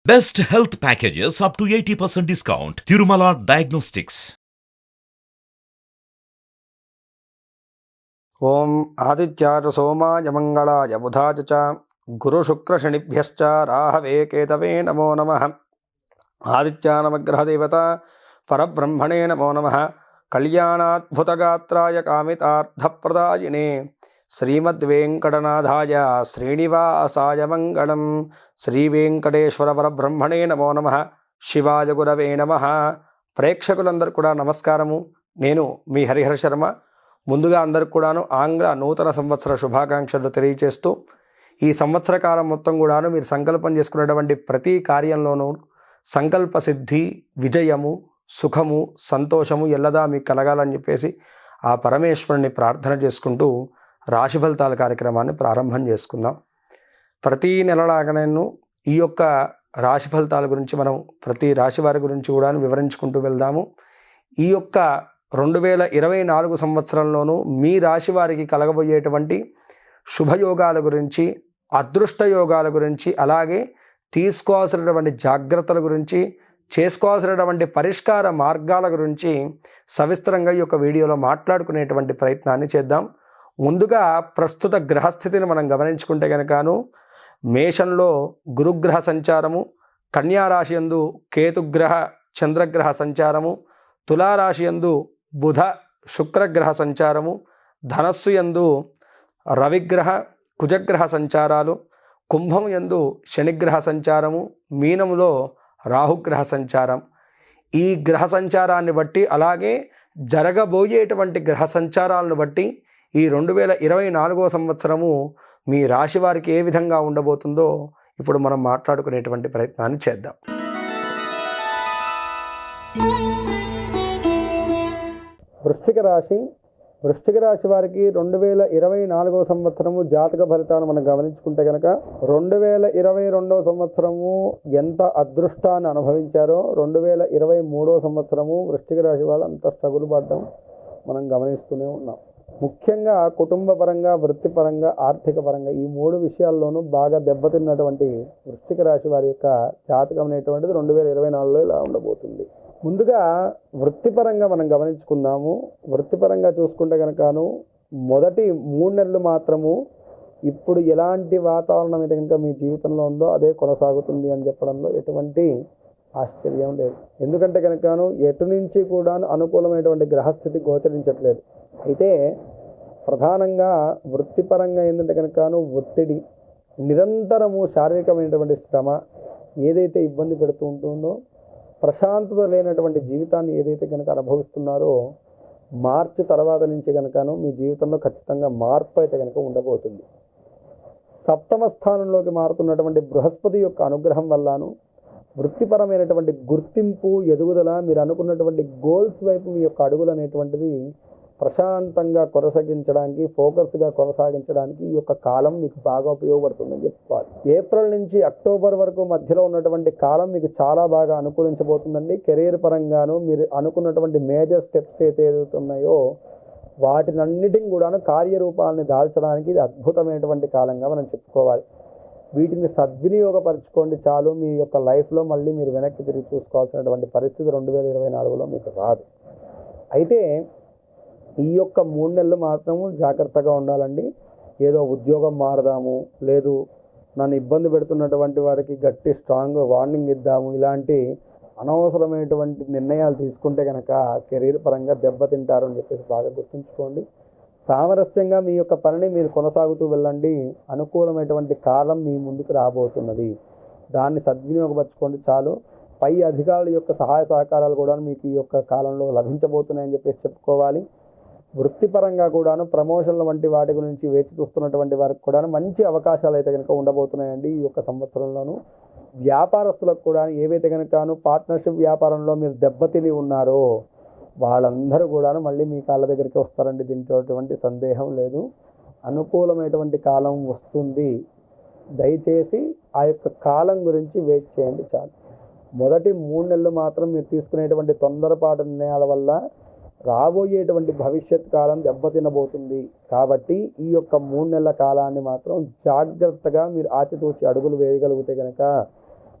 Best health packages up to 80% discount. Tirumala Diagnostics. ఓం ఆదిత్యాయ సోమాయ మంగళాయ బుధాయ చ గురుశుక్రశనిభ్యశ్చ రాహవే కేతవే నమో నమః. ఆదిత్యానమగ్రహదేవత పరబ్రహ్మణే నమో నమః. కళ్యాణాద్భుతగాత్రాయ కామితార్థప్రదాయినే శ్రీమద్వేంకటనాథాయ శ్రీనివాసాయ మంగళం. శ్రీవేంకటేశ్వర పరబ్రహ్మణే నమో నమః. శివాయ గురవే నమః. ప్రేక్షకులందరూ కూడా నమస్కారము. నేను మీ హరిహర శర్మ. ముందుగా అందరికి కూడాను ఆంగ్ల నూతన సంవత్సర శుభాకాంక్షలు తెలియజేస్తూ, ఈ సంవత్సర కాలం మొత్తం కూడాను మీరు సంకల్పం చేసుకునేటువంటి ప్రతి కార్యంలోనూ సంకల్ప సిద్ధి, విజయము, సుఖము, సంతోషము ఎల్లదా మీకు కలగాలని చెప్పేసి ఆ పరమేశ్వరుని ప్రార్థన చేసుకుంటూ రాశి ఫలితాల కార్యక్రమాన్ని ప్రారంభం చేసుకుందాం. ప్రతి నెలలాగానేను ఈ యొక్క రాశి ఫలితాల గురించి మనం ప్రతి రాశి వారి గురించి కూడా వివరించుకుంటూ వెళ్దాము. ఈ యొక్క 2024 సంవత్సరంలోనూ మీ రాశి వారికి కలగబోయేటువంటి శుభయోగాల గురించి, అదృష్ట యోగాల గురించి, అలాగే తీసుకోవాల్సినటువంటి జాగ్రత్తల గురించి, చేసుకోవాల్సినటువంటి పరిష్కార మార్గాల గురించి సవిస్తరంగా ఈ యొక్క వీడియోలో మాట్లాడుకునేటువంటి ప్రయత్నాన్ని చేద్దాం. ముందుగా ప్రస్తుత గ్రహస్థితిని మనం గమనించుకుంటే కనుకను మేషంలో గురుగ్రహ సంచారము, కన్యారాశి యందు కేతుగ్రహ చంద్రగ్రహ సంచారము, తులారాశి యందు బుధ శుక్రగ్రహ సంచారము, ధనస్సు యందు రవిగ్రహ కుజగ్రహ సంచారాలు, కుంభం యందు శనిగ్రహ సంచారము, మీనములో రాహుగ్రహ సంచారం. ఈ గ్రహ సంచారాన్ని బట్టి, అలాగే జరగబోయేటువంటి గ్రహ సంచారాలను బట్టి ఈ 2024 సంవత్సరము మీ రాశి వారికి ఏ విధంగా ఉండబోతుందో ఇప్పుడు మనం మాట్లాడుకునేటువంటి ప్రయత్నాన్ని చేద్దాం. వృశ్చిక రాశి వారికి 2024 సంవత్సరము జాతక ఫలితాన్ని మనం గమనించుకుంటే కనుక 2022 సంవత్సరము ఎంత అదృష్టాన్ని అనుభవించారో 2023 సంవత్సరము వృశ్చిక రాశి వాళ్ళు అంత స్ట్రగుల్ పడడం మనం గమనిస్తూనే ఉన్నాం. ముఖ్యంగా కుటుంబ పరంగా, వృత్తిపరంగా, ఆర్థిక పరంగా ఈ మూడు విషయాల్లోనూ బాగా దెబ్బతిన్నటువంటి వృశ్చిక రాశి వారి యొక్క జాతకం అనేటువంటిది 2024లో ఇలా ఉండబోతుంది. ముందుగా వృత్తిపరంగా మనం గమనించుకుందాము. వృత్తిపరంగా చూసుకుంటే కనుకను మొదటి 3 నెలలు మాత్రము ఇప్పుడు ఎలాంటి వాతావరణం అయితే కనుక మీ జీవితంలో ఉందో అదే కొనసాగుతుంది అని చెప్పడంలో ఎటువంటి ఆశ్చర్యం లేదు. ఎందుకంటే కనుకను ఎటు నుంచి కూడా అనుకూలమైనటువంటి గ్రహస్థితి గోచరించట్లేదు. అయితే ప్రధానంగా వృత్తిపరంగా ఏంటంటే కనుకను ఒత్తిడి, నిరంతరము శారీరకమైనటువంటి శ్రమ ఏదైతే ఇబ్బంది పెడుతూ ఉంటుందో, ప్రశాంతత లేనటువంటి జీవితాన్ని ఏదైతే కనుక అనుభవిస్తున్నారో మార్చి తర్వాత నుంచి కనుకను మీ జీవితంలో ఖచ్చితంగా మార్పు అయితే కనుక ఉండబోతుంది. సప్తమ స్థానంలోకి మారుతున్నటువంటి బృహస్పతి యొక్క అనుగ్రహం వల్లను వృత్తిపరమైనటువంటి గుర్తింపు, ఎదుగుదల, మీరు అనుకున్నటువంటి గోల్స్ వైపు మీ యొక్క అడుగులు అనేటువంటిది ప్రశాంతంగా కొనసాగించడానికి, ఫోకస్గా కొనసాగించడానికి ఈ యొక్క కాలం మీకు బాగా ఉపయోగపడుతుందని చెప్పుకోవాలి. ఏప్రిల్ నుంచి అక్టోబర్ వరకు మధ్యలో ఉన్నటువంటి కాలం మీకు చాలా బాగా అనుకూలించబోతుందండి. కెరీర్ పరంగాను మీరు అనుకున్నటువంటి మేజర్ స్టెప్స్ ఏదైతున్నాయో వాటినన్నిటిని కూడా కార్యరూపాలని దాల్చడానికి ఇది అద్భుతమైనటువంటి కాలంగా మనం చెప్పుకోవాలి. వీటిని సద్వినియోగపరచుకోండి చాలు. మీ యొక్క లైఫ్లో మళ్ళీ మీరు వెనక్కి తిరిగి చూసుకోవాల్సినటువంటి పరిస్థితి 2024లో మీకు రాదు. అయితే ఈ యొక్క 3 నెలలు మాత్రము జాగ్రత్తగా ఉండాలండి. ఏదో ఉద్యోగం మారదాము, లేదు నన్ను ఇబ్బంది పెడుతున్నటువంటి వారికి గట్టి స్ట్రాంగ్ వార్నింగ్ ఇద్దాము, ఇలాంటి అనవసరమైనటువంటి నిర్ణయాలు తీసుకుంటే కనుక కెరీర్ పరంగా దెబ్బతింటారు అని చెప్పేసి బాగా గుర్తుంచుకోండి. సామరస్యంగా మీ యొక్క పనిని మీరు కొనసాగుతూ వెళ్ళండి. అనుకూలమైనటువంటి కాలం మీ ముందుకు రాబోతున్నది. దాన్ని సద్వినియోగపరచుకోండి చాలు. పై అధికారుల యొక్క సహాయ సహకారాలు కూడా మీకు ఈ యొక్క కాలంలో లభించబోతున్నాయని చెప్పేసి చెప్పుకోవాలి. వృత్తిపరంగా కూడాను ప్రమోషన్ల వంటి వాటి గురించి వేచి చూస్తున్నటువంటి వారికి కూడా మంచి అవకాశాలు అయితే కనుక ఉండబోతున్నాయండి ఈ యొక్క సంవత్సరంలోనూ. వ్యాపారస్తులకు కూడా ఏవైతే కనుక పార్ట్నర్షిప్ వ్యాపారంలో మీరు దెబ్బతిని ఉన్నారో వాళ్ళందరూ కూడా మళ్ళీ మీ కాళ్ళ దగ్గరికి వస్తారండి. దీంట్లో ఎటువంటి సందేహం లేదు. అనుకూలమైనటువంటి కాలం వస్తుంది. దయచేసి ఆ యొక్క కాలం గురించి వెయిట్ చేయండి చాలు. మొదటి 3 నెలలు మాత్రం మీరు తీసుకునేటువంటి తొందరపాటు నిర్ణయాల వల్ల రాబోయేటువంటి భవిష్యత్ కాలం దెబ్బతినబోతుంది. కాబట్టి ఈ యొక్క 3 నెలల కాలాన్ని మాత్రం జాగ్రత్తగా మీరు ఆచితూచి అడుగులు వేయగలిగితే కనుక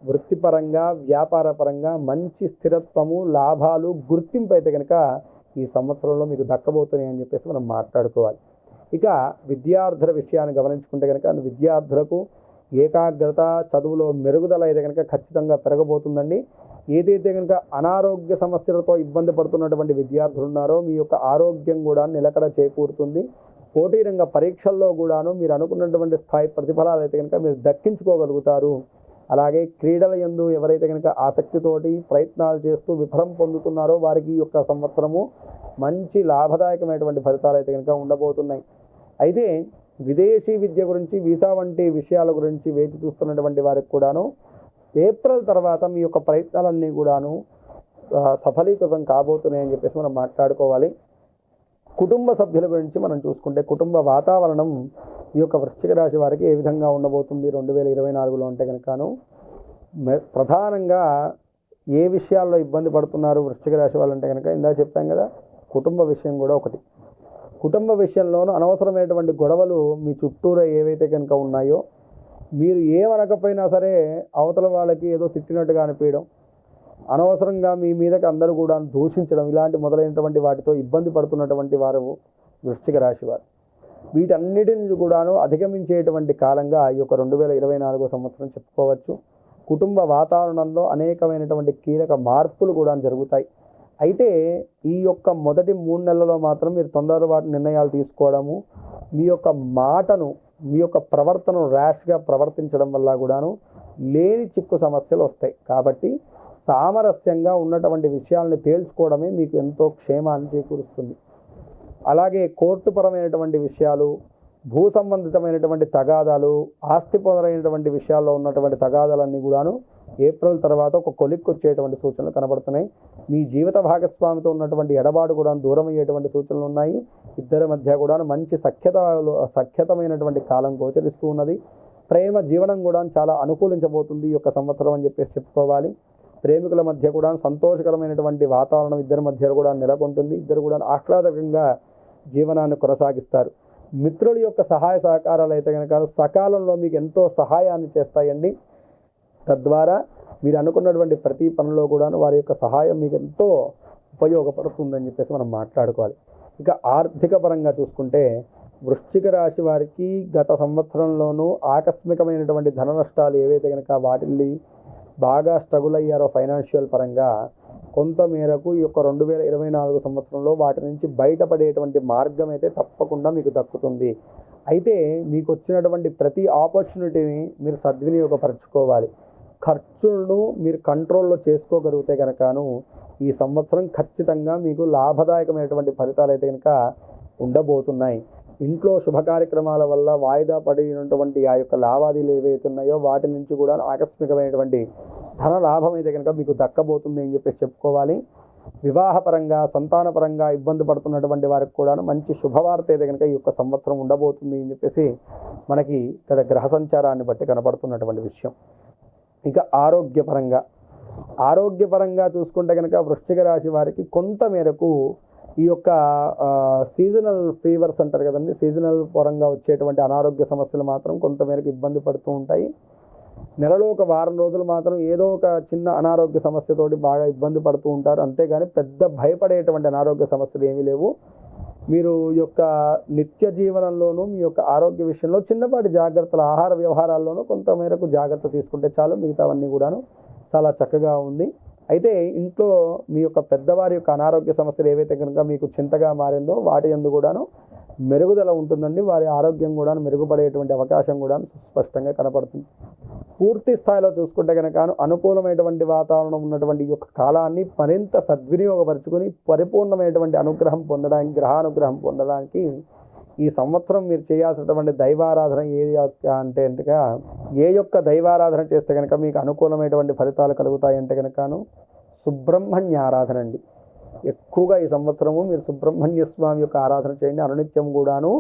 వృత్తిపరంగా వ్యాపారపరంగా మంచి స్థిరత్వము, లాభాలు, గుర్తింపు అయితే కనుక ఈ సంవత్సరంలో మీకు దక్కబోతున్నాయి అని చెప్పేసి మనం మాట్లాడుకోవాలి. ఇక విద్యార్థుల విషయాన్ని గమనించుకుంటే కనుక విద్యార్థులకు ఏకాగ్రత, చదువులో మెరుగుదల అయితే కనుక ఖచ్చితంగా పెరగబోతుందండి. ఏదైతే కనుక అనారోగ్య సమస్యలతో ఇబ్బంది పడుతున్నటువంటి విద్యార్థులు ఉన్నారో మీ యొక్క ఆరోగ్యం కూడా నిలకడ చేకూరుతుంది. పోటీ రంగ పరీక్షల్లో కూడాను మీరు అనుకున్నటువంటి స్థాయి ప్రతిఫలాలు అయితే కనుక మీరు దక్కించుకోగలుగుతారు. అలాగే క్రీడల యందు ఎవరైతే కనుక ఆసక్తితోటి ప్రయత్నాలు చేస్తూ విఫలం పొందుతున్నారో వారికి ఈ యొక్క సంవత్సరము మంచి లాభదాయకమైనటువంటి ఫలితాలు అయితే కనుక ఉండబోతున్నాయి. అయితే విదేశీ విద్య గురించి, వీసా వంటి విషయాల గురించి వేచి చూస్తున్నటువంటి వారికి కూడాను ఏప్రిల్ తర్వాత మీ యొక్క ప్రయత్నాలన్నీ కూడాను సఫలీకృతం కాబోతున్నాయని చెప్పేసి మనం మాట్లాడుకోవాలి. కుటుంబ సభ్యుల గురించి మనం చూసుకుంటే కుటుంబ వాతావరణం ఈ యొక్క వృశ్చిక రాశి వారికి ఏ విధంగా ఉండబోతుంది 2024లో అంటే కనుకను ప్రధానంగా ఏ విషయాల్లో ఇబ్బంది పడుతున్నారు వృశ్చిక రాశి వాళ్ళు అంటే కనుక ఇందా చెప్పాం కదా, కుటుంబ విషయం కూడా ఒకటి. కుటుంబ విషయంలోనూ అనవసరమైనటువంటి గొడవలు మీ చుట్టూరా ఏవైతే కనుక ఉన్నాయో మీరు ఏమనకపోయినా సరే అవతల వాళ్ళకి ఏదో తిట్టినట్టుగా అనిపించడం, అనవసరంగా మీ మీదకి అందరూ కూడా దూషించడం, ఇలాంటి మొదలైనటువంటి వాటితో ఇబ్బంది పడుతున్నటువంటి వారు వృశ్చిక రాశి వారు. వీటన్నిటిని కూడాను అధిగమించేటువంటి కాలంగా ఈ యొక్క 2024 సంవత్సరం చెప్పుకోవచ్చు. కుటుంబ వాతావరణంలో అనేకమైనటువంటి కీలక మార్పులు కూడా జరుగుతాయి. అయితే ఈ యొక్క మొదటి 3 నెలల్లో మాత్రం మీరు తొందరపాటు నిర్ణయాలు తీసుకోవడము, మీ యొక్క మాటను, మీ యొక్క ప్రవర్తనను ర్యాష్గా ప్రవర్తించడం వల్ల కూడాను లేని చిక్కు సమస్యలు వస్తాయి. కాబట్టి సామరస్యంగా ఉన్నటువంటి విషయాలను తేల్చుకోవడమే మీకు ఎంతో క్షేమాన్ని చేకూరుస్తుంది. అలాగే కోర్టుపరమైనటువంటి విషయాలు, భూ సంబంధితమైనటువంటి తగాదాలు, ఆస్తిపరమైనటువంటి విషయాల్లో ఉన్నటువంటి తగాదాలన్నీ కూడాను ఏప్రిల్ తర్వాత ఒక కొలిక్కి వచ్చేటువంటి సూచనలు కనబడుతున్నాయి. మీ జీవిత భాగస్వామితో ఉన్నటువంటి ఎడబాటు కూడా దూరం అయ్యేటువంటి సూచనలు ఉన్నాయి. ఇద్దరి మధ్య కూడా మంచి సఖ్యతమైనటువంటి కాలం గోచరిస్తూ ఉన్నది. ప్రేమ జీవనం కూడా చాలా అనుకూలించబోతుంది ఈ యొక్క సంవత్సరం అని చెప్పేసి చెప్పుకోవాలి. ప్రేమికుల మధ్య కూడా సంతోషకరమైనటువంటి వాతావరణం ఇద్దరి మధ్య కూడా నెలకొంటుంది. ఇద్దరు కూడా ఆహ్లాదకంగా జీవనాన్ని కొనసాగిస్తారు. మిత్రుల యొక్క సహాయ సహకారాలు అయితే కనుక సకాలంలో మీకు ఎంతో సహాయాన్ని చేస్తాయండి. తద్వారా మీరు అనుకున్నటువంటి ప్రతి పనిలో కూడా వారి యొక్క సహాయం మీకు ఎంతో ఉపయోగపడుతుందని చెప్పేసి మనం మాట్లాడుకోవాలి. ఇక ఆర్థిక పరంగా చూసుకుంటే వృశ్చిక రాశి వారికి గత సంవత్సరంలోనూ ఆకస్మికమైనటువంటి ధన నష్టాలు ఏవైతే కనుక వాటిల్ని బాగా స్ట్రగుల్ అయ్యారో ఫైనాన్షియల్ పరంగా కొంత మేరకు ఈ యొక్క 2024 సంవత్సరంలో వాటి నుంచి బయటపడేటువంటి మార్గం అయితే తప్పకుండా మీకు దక్కుతుంది. అయితే మీకు వచ్చినటువంటి ప్రతి ఆపర్చునిటీని మీరు సద్వినియోగపరచుకోవాలి. ఖర్చులను మీరు కంట్రోల్లో చేసుకోగలిగితే కనుకను ఈ సంవత్సరం ఖచ్చితంగా మీకు లాభదాయకమైనటువంటి ఫలితాలు అయితే కనుక ఉండబోతున్నాయి. ఇంట్లో శుభ కార్యక్రమాల వల్ల వాయిదా పడినటువంటి ఆ యొక్క లావాదేవీలు ఏవైతే ఉన్నాయో వాటి నుంచి కూడా ఆకస్మికమైనటువంటి ధన లాభం అయితే కనుక మీకు దక్కబోతుంది అని చెప్పేసి చెప్పుకోవాలి. వివాహపరంగా, సంతానపరంగా ఇబ్బంది పడుతున్నటువంటి వారికి కూడా మంచి శుభవార్త అయితే కనుక ఈ యొక్క సంవత్సరం ఉండబోతుంది అని చెప్పేసి మనకి ఇక్కడ గ్రహ సంచారాన్ని బట్టి కనపడుతున్నటువంటి విషయం. ఇక ఆరోగ్యపరంగా చూసుకుంటే కనుక వృశ్చిక రాశి వారికి కొంత మేరకు ఈ యొక్క సీజనల్ ఫీవర్స్ అంటారు కదండి, సీజనల్ పరంగా వచ్చేటువంటి అనారోగ్య సమస్యలు మాత్రం కొంతమేరకు ఇబ్బంది పడుతూ ఉంటాయి. నెలలో ఒక వారం రోజులు మాత్రం ఏదో ఒక చిన్న అనారోగ్య సమస్యతోటి బాగా ఇబ్బంది పడుతూ ఉంటారు. అంతేగాని పెద్ద భయపడేటువంటి అనారోగ్య సమస్యలు ఏమీ లేవు. మీరు ఈ యొక్క నిత్య జీవనంలోనూ మీ యొక్క ఆరోగ్య విషయంలో చిన్నపాటి జాగ్రత్తలు, ఆహార వ్యవహారాల్లోనూ కొంతమేరకు జాగ్రత్త తీసుకుంటే చాలు, మిగతావన్నీ కూడాను చాలా చక్కగా ఉంది. అయితే ఇంట్లో మీ యొక్క పెద్దవారి యొక్క అనారోగ్య సమస్యలు ఏవైతే కనుక మీకు చింతగా మారిందో వాటి యందు కూడాను మెరుగుదల ఉంటుందండి. వారి ఆరోగ్యం కూడా మెరుగుపడేటువంటి అవకాశం కూడా స్పష్టంగా కనపడుతుంది. పూర్తి స్థాయిలో చూసుకుంటే కనుక అనుకూలమైనటువంటి వాతావరణం ఉన్నటువంటి ఈ యొక్క కాలాన్ని మరింత సద్వినియోగపరుచుకొని పరిపూర్ణమైనటువంటి అనుగ్రహం పొందడానికి, గ్రహానుగ్రహం పొందడానికి ఈ సంవత్సరం మీరు చేయాల్సినటువంటి దైవారాధన ఏది అంటే ఏ యొక్క దైవారాధన చేస్తే కనుక మీకు అనుకూలమైనటువంటి ఫలితాలు కలుగుతాయంటే కనుకను సుబ్రహ్మణ్య ఆరాధన అండి. ఎక్కువగా ఈ సంవత్సరము మీరు సుబ్రహ్మణ్య స్వామి యొక్క ఆరాధన చేయండి. అనునిత్యం కూడాను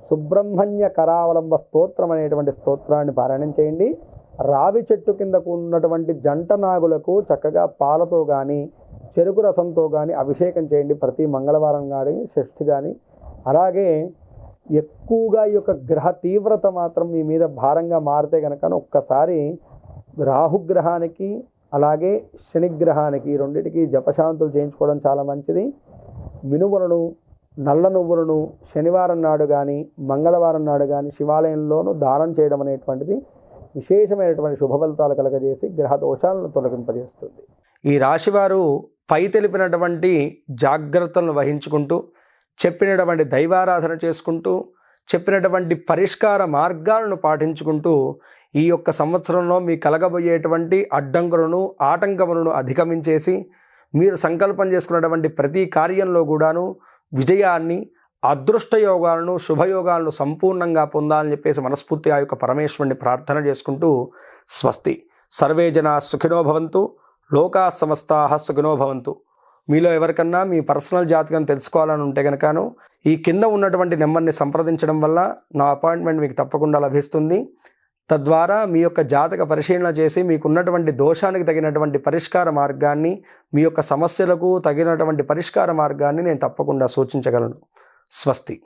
సుబ్రహ్మణ్య కరావలంబ స్తోత్రం అనేటువంటి స్తోత్రాన్ని పారాయణం చేయండి. రావి చెట్టు కిందకు ఉన్నటువంటి జంట నాగులకు చక్కగా పాలతో కానీ చెరుకు రసంతో కానీ అభిషేకం చేయండి ప్రతి మంగళవారం కానీ షష్ఠి కానీ. అలాగే ఎక్కువగా ఈ యొక్క గ్రహ తీవ్రత మాత్రం మీ మీద భారంగా మారితే కనుక ఒక్కసారి రాహుగ్రహానికి అలాగే శనిగ్రహానికి రెండిటికి జపశాంతులు చేయించుకోవడం చాలా మంచిది. మినుములను, నల్ల నువ్వులను శనివారం నాడు కానీ మంగళవారం నాడు కానీ శివాలయంలోనూ దానం చేయడం అనేటువంటిది విశేషమైనటువంటి శుభ ఫలితాలు కలగజేసి గ్రహ దోషాలను తొలగింపజేస్తుంది. ఈ రాశివారు పై తెలిపినటువంటి జాగ్రత్తలను వహించుకుంటూ, చెప్పినటువంటి దైవారాధన చేసుకుంటూ, చెప్పినటువంటి పరిష్కార మార్గాలను పాటించుకుంటూ ఈ యొక్క సంవత్సరంలో మీ కలగబోయేటువంటి అడ్డంకులను, ఆటంకములను అధిగమించేసి మీరు సంకల్పం చేసుకున్నటువంటి ప్రతి కార్యంలో కూడాను విజయాన్ని, అదృష్ట యోగాలను, శుభయోగాలను సంపూర్ణంగా పొందాలని చెప్పేసి మనస్ఫూర్తిగా ఆ యొక్క పరమేశ్వరుని ప్రార్థన చేసుకుంటూ స్వస్తి. సర్వే జనా సుఖినో భవంతు, లోకా సమస్తాః సుఖినో భవంతు. మీలో ఎవరికన్నా మీ పర్సనల్ జాతకం తెలుసుకోవాలని ఉంటే కనుకను ఈ కింద ఉన్నటువంటి నెంబర్ని సంప్రదించడం వల్ల నా అపాయింట్మెంట్ మీకు తప్పకుండా లభిస్తుంది. తద్వారా మీ యొక్క జాతక పరిశీలన చేసి మీకున్నటువంటి దోషానికి తగినటువంటి పరిష్కార మార్గాన్ని, మీ యొక్క సమస్యలకు తగినటువంటి పరిష్కార మార్గాన్ని నేను తప్పకుండా సూచించగలను. స్వస్తి.